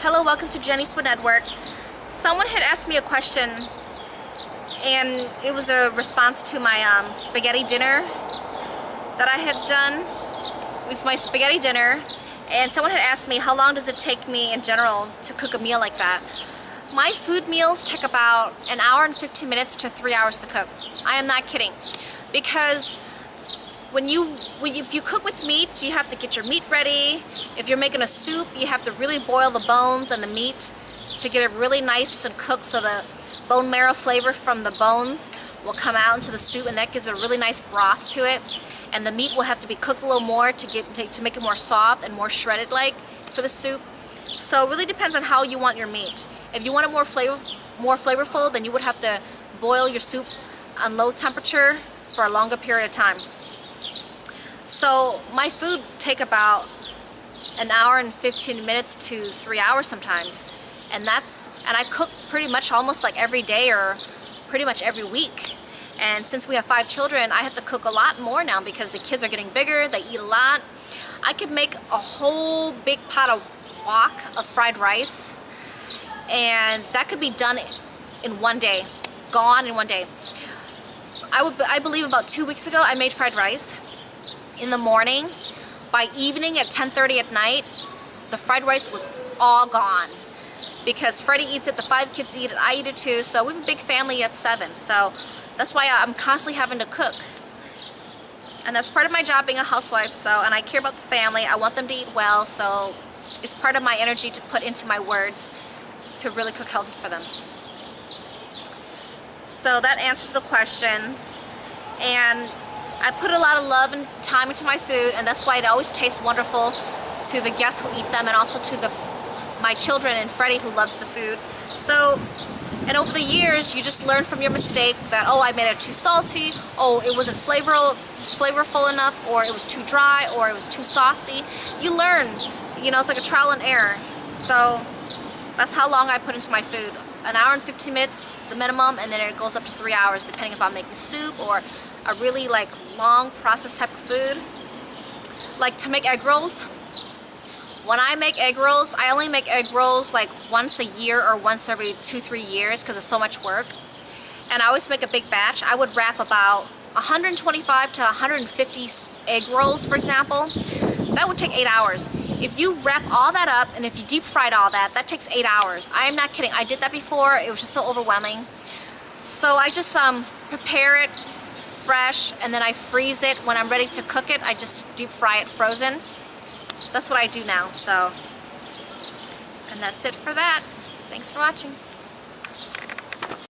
Hello, welcome to Jenny's Food Network. Someone had asked me a question, and it was a response to my spaghetti dinner that I had done. It was my spaghetti dinner, and someone had asked me how long does it take me in general to cook a meal like that. My food meals take about an hour and 15 minutes to 3 hours to cook. I am not kidding, because if you cook with meat, you have to get your meat ready. If you're making a soup, you have to really boil the bones and the meat to get it really nice and cooked, so the bone marrow flavor from the bones will come out into the soup, and that gives a really nice broth to it. And the meat will have to be cooked a little more to make it more soft and more shredded like for the soup. So it really depends on how you want your meat. If you want it more flavorful, then you would have to boil your soup on low temperature for a longer period of time. So my food take about an hour and 15 minutes to 3 hours sometimes, and I cook pretty much almost like every day or pretty much every week. And since we have 5 children, I have to cook a lot more now because the kids are getting bigger, they eat a lot. I could make a whole big pot of wok of fried rice, and that could be done in one day, gone in one day. I believe about 2 weeks ago I made fried rice in the morning. By evening at 10:30 at night, the fried rice was all gone, because Freddie eats it, the 5 kids eat it, I eat it too, so we have a big family of 7, so that's why I'm constantly having to cook. And that's part of my job being a housewife, and I care about the family. I want them to eat well, so it's part of my energy to put into my words to really cook healthy for them. So that answers the question. And I put a lot of love and time into my food, and that's why it always tastes wonderful to the guests who eat them, and also to my children and Freddie, who loves the food. So, and over the years, you just learn from your mistake that, oh, I made it too salty, oh, it wasn't flavorful enough, or it was too dry, or it was too saucy. You learn, it's like a trial and error. So that's how long I put into my food. An hour and 15 minutes, the minimum, and then it goes up to 3 hours, depending if I'm making soup or a really long process type of food. Like to make egg rolls. When I make egg rolls, I only make egg rolls once a year or once every 2-3 years because it's so much work. And I always make a big batch. I would wrap about 125 to 150 egg rolls, for example. That would take 8 hours. If you wrap all that up and if you deep fried all that, that takes 8 hours. I am not kidding. I did that before. It was just so overwhelming. So I just prepare it fresh, and then I freeze it. When I'm ready to cook it, I just deep fry it frozen. That's what I do now. And that's it for that. Thanks for watching.